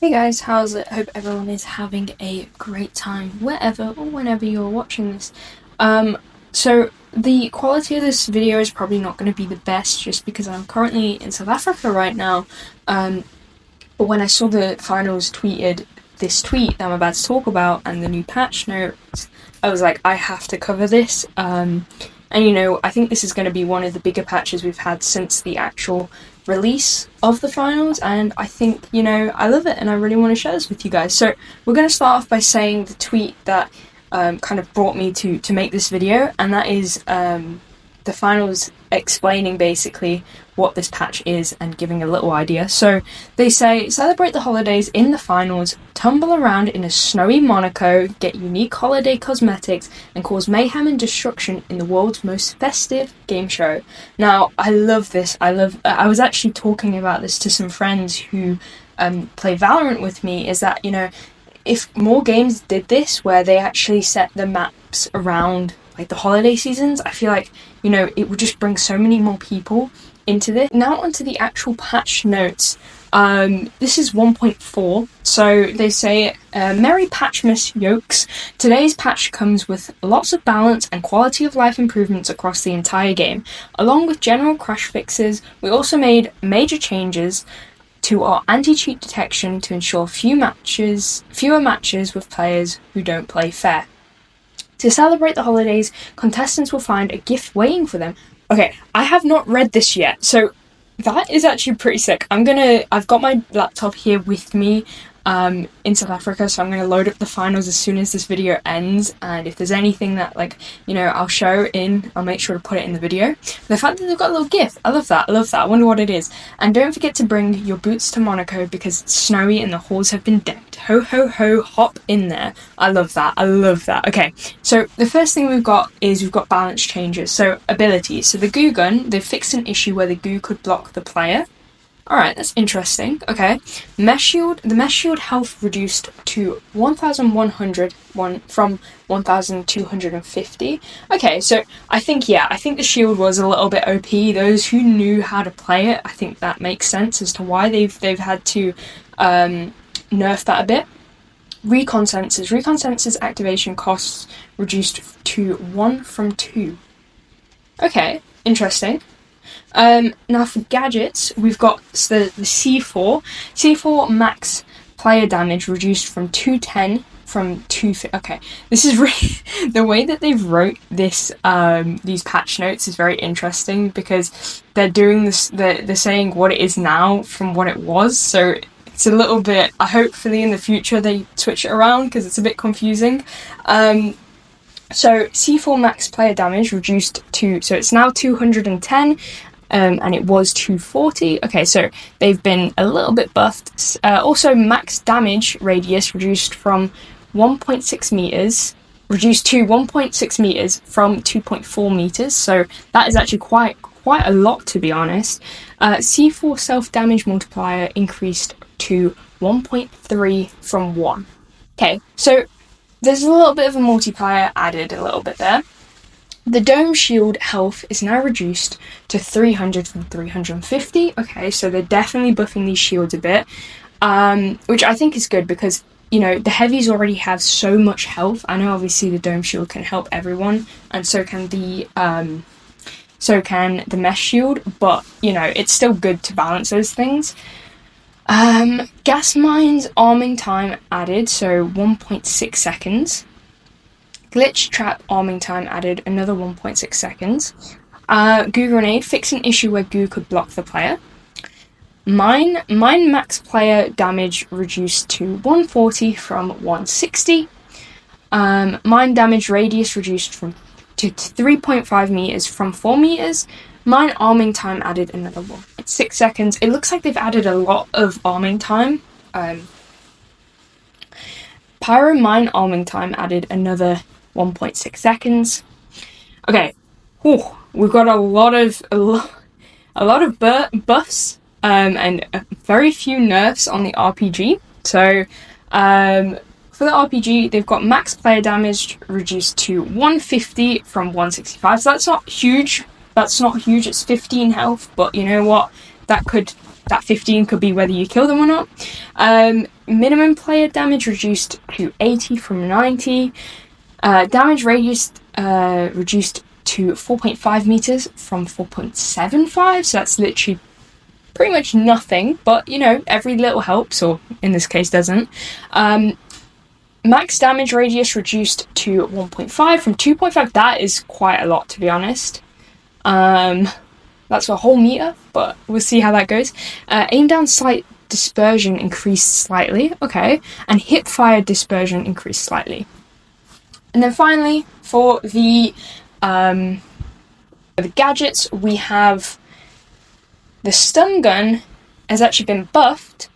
Hey guys, how's it? Hope everyone is having a great time wherever or whenever you're watching this. So the quality of this video is probably not going to be the best just because I'm currently in South Africa right now. But when I saw the finals tweeted this tweet that I'm about to talk about and the new patch notes, I was like, I have to cover this. And I think this is going to be one of the bigger patches we've had since the actual release of the finals, and I think, I love it and I really want to share this with you guys. So we're going to start off by saying the tweet that kind of brought me to make this video, and that is the finals explaining basically what this patch is and giving a little idea. So they say, celebrate the holidays in the finals, tumble around in a snowy Monaco, get unique holiday cosmetics, and cause mayhem and destruction in the world's most festive game show. Now, I love this. I was actually talking about this to some friends who play Valorant with me, is that, if more games did this, where they actually set the maps around like the holiday seasons, I feel like, it would just bring so many more people into this. Now onto the actual patch notes. This is 1.4, so they say, Merry Patchmas Yokes. Today's patch comes with lots of balance and quality of life improvements across the entire game. Along with general crash fixes, we also made major changes to our anti-cheat detection to ensure fewer matches with players who don't play fair. To celebrate the holidays, contestants will find a gift waiting for them. Okay, I have not read this yet, so that is actually pretty sick. I've got my laptop here with me in South Africa, so I'm gonna load up the finals as soon as this video ends, and if there's anything that I'll make sure to put it in the video. The fact that they've got a little gift, I love that. I wonder what it is. And don't forget to bring your boots to Monaco because it's snowy and the halls have been decked. Ho ho ho, hop in there. I love that. Okay, so the first thing we've got balance changes. So abilities. So the goo gun, they've fixed an issue where the goo could block the player. Alright, that's interesting. Okay. Mesh shield. The mesh shield health reduced to 1,100 from 1,250. Okay, so I think the shield was a little bit OP. Those who knew how to play it, I think that makes sense as to why they've had to nerf that a bit. Recon sensors activation costs reduced to 1 from 2. Okay, interesting. Now for gadgets, we've got the C4. C4 max player damage reduced from 210 from 250. Okay, this is really the way that they've wrote this. These patch notes is very interesting because they're doing this. They're saying what it is now from what it was. So it's a little bit. Hopefully in the future they switch it around because it's a bit confusing. So C4 max player damage reduced to, so it's now 210, and it was 240. Okay, so they've been a little bit buffed. Also, max damage radius reduced from 1.6 meters, reduced to 1.6 meters from 2.4 meters. So that is actually quite a lot, to be honest. C4 self damage multiplier increased to 1.3 from 1. Okay, so there's a little bit of a multiplier added a little bit there. The dome shield health is now reduced to 300 from 350. Okay, so they're definitely buffing these shields a bit, which I think is good because, the heavies already have so much health. I know obviously the dome shield can help everyone, and so can the mesh shield, but, it's still good to balance those things. Gas mines arming time added, so 1.6 seconds. Glitch trap arming time added another 1.6 seconds. Goo grenade fixed an issue where goo could block the player. Mine max player damage reduced to 140 from 160. Mine damage radius reduced to 3.5 meters from 4 meters. Mine arming time added another 1.6 seconds. It looks like they've added a lot of arming time. Pyro mine arming time added another 1.6 seconds. Okay, we've got a lot of buffs and very few nerfs on the RPG. So for the RPG, they've got max player damage reduced to 150 from 165. So that's not huge. It's 15 health, but you know what? That could that 15 could be whether you kill them or not. Minimum player damage reduced to 80 from 90. Damage radius reduced to 4.5 meters from 4.75, so that's literally pretty much nothing, but you know, every little helps, or in this case doesn't. Max damage radius reduced to 1.5 from 2.5. That is quite a lot, to be honest. That's a whole meter, but we'll see how that goes. Aim down sight dispersion increased slightly, okay, and hip fire dispersion increased slightly. And then finally, for the gadgets, we have the stun gun has actually been buffed.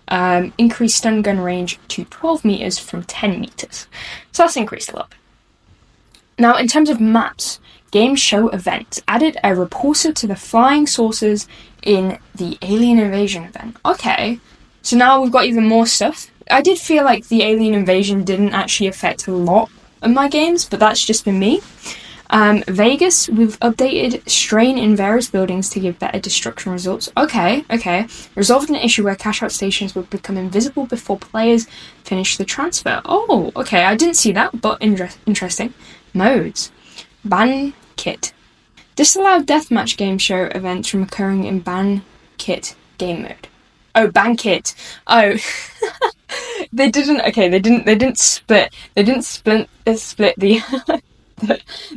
Increased stun gun range to 12 meters from 10 meters. So that's increased a lot. Now, in terms of maps, game show events added a repulsor to the flying saucers in the alien invasion event. Okay, so now we've got even more stuff. I did feel like the alien invasion didn't actually affect a lot of my games, but that's just been me. Vegas, we've updated strain in various buildings to give better destruction results. Okay. Resolved an issue where cash out stations would become invisible before players finish the transfer. Oh, okay, I didn't see that, but interesting. Modes. Ban kit. Disallowed deathmatch game show events from occurring in ban kit game mode. Oh, ban kit. Oh. They didn't split the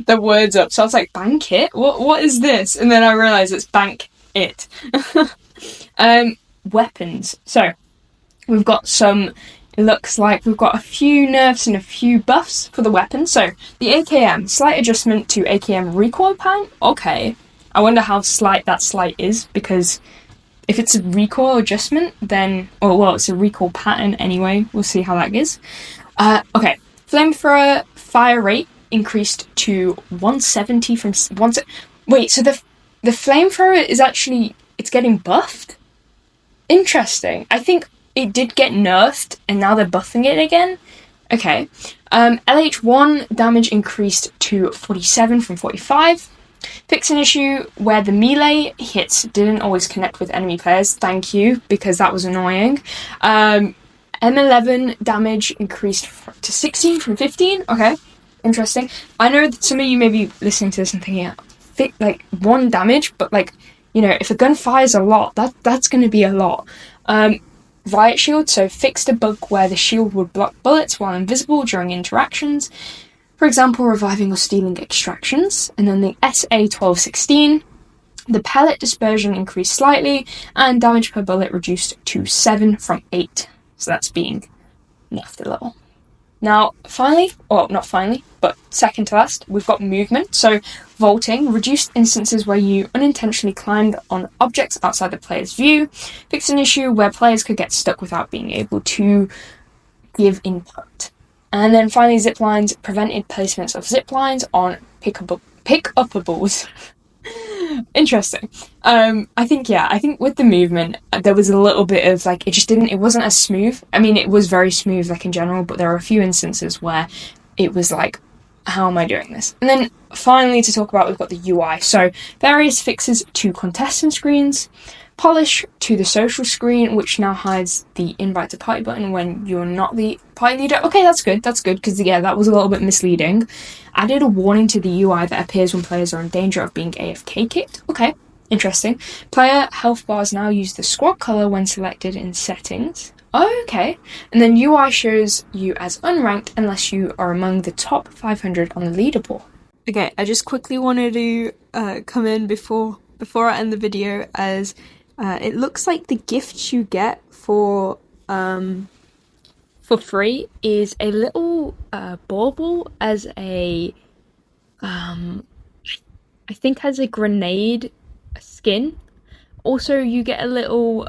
the words up. So I was like, bank it? What is this? And then I realised it's bank it. Weapons. So we've got some, it looks like we've got a few nerfs and a few buffs for the weapons. So the AKM, slight adjustment to AKM recoil pattern. Okay. I wonder how slight that slight is, because if it's a recoil adjustment, then, it's a recoil pattern anyway. We'll see how that goes. Okay. Flamethrower fire rate increased to 170 from wait, so the flamethrower is actually, it's getting buffed? Interesting. I think it did get nerfed and now they're buffing it again. Okay. LH1 damage increased to 47 from 45. Fix an issue where the melee hits didn't always connect with enemy players. Thank you, because that was annoying. M11 damage increased to 16 from 15. Okay. Interesting. I know that some of you may be listening to this and thinking, like, 1 damage, but, like, you know, if a gun fires a lot, that's going to be a lot. Riot shield, so fixed a bug where the shield would block bullets while invisible during interactions. For example, reviving or stealing extractions. And then the SA-1216, the pellet dispersion increased slightly, and damage per bullet reduced to 7 from 8. So that's being nerfed a little. Now, finally, or not finally, but second to last, we've got movement. So, vaulting, reduced instances where you unintentionally climbed on objects outside the player's view. Fixed an issue where players could get stuck without being able to give input. And then finally, zip lines, prevented placements of zip lines on pick-uppables. Interesting. I think with the movement, there was a little bit of, like, it wasn't as smooth. I mean, it was very smooth, like, in general, but there are a few instances where it was like, how am I doing this? And then finally, to talk about, we've got the UI. So, various fixes to contestant screens, polish to the social screen, which now hides the invite to party button when you're not the party leader. Okay, that's good, because, that was a little bit misleading. Added a warning to the UI that appears when players are in danger of being AFK kicked. Okay, interesting. Player health bars now use the squad color when selected in settings. Okay. And then UI shows you as unranked unless you are among the top 500 on the leaderboard. Okay, I just quickly wanted to come in before I end the video, as it looks like the gifts you get for free is a little bauble as a I think has a grenade skin. Also, you get a little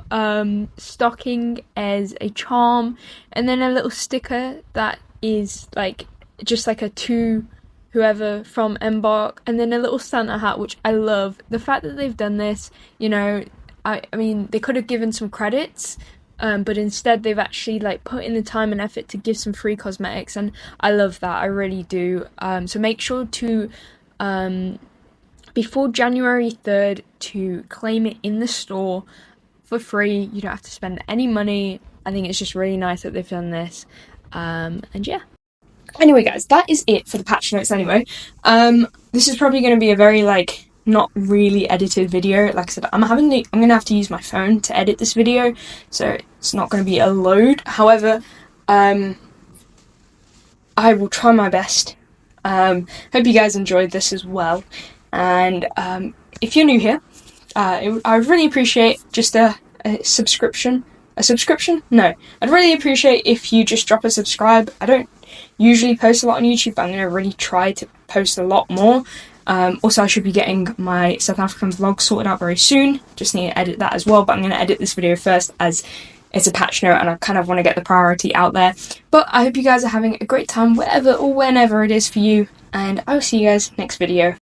stocking as a charm, and then a little sticker that is like just like a to whoever from Embark, and then a little Santa hat, which I love. The fact that they've done this, you know, I mean, they could have given some credits, but instead they've actually like put in the time and effort to give some free cosmetics, and I love that. I really do. So make sure to before January 3rd to claim it in the store for free. You don't have to spend any money. I think it's just really nice that they've done this. And yeah. Anyway, guys, that is it for the patch notes anyway. This is probably going to be a very, like, not really edited video. Like I said, I'm going to have to use my phone to edit this video, so it's not going to be a load. However, I will try my best. Hope you guys enjoyed this as well. And if you're new here, I would really appreciate just a subscription. A subscription? No. I'd really appreciate if you just drop a subscribe. I don't usually post a lot on YouTube, but I'm going to really try to post a lot more. Also, I should be getting my South African vlog sorted out very soon. Just need to edit that as well, but I'm going to edit this video first as it's a patch note and I kind of want to get the priority out there. But I hope you guys are having a great time wherever or whenever it is for you, and I will see you guys next video.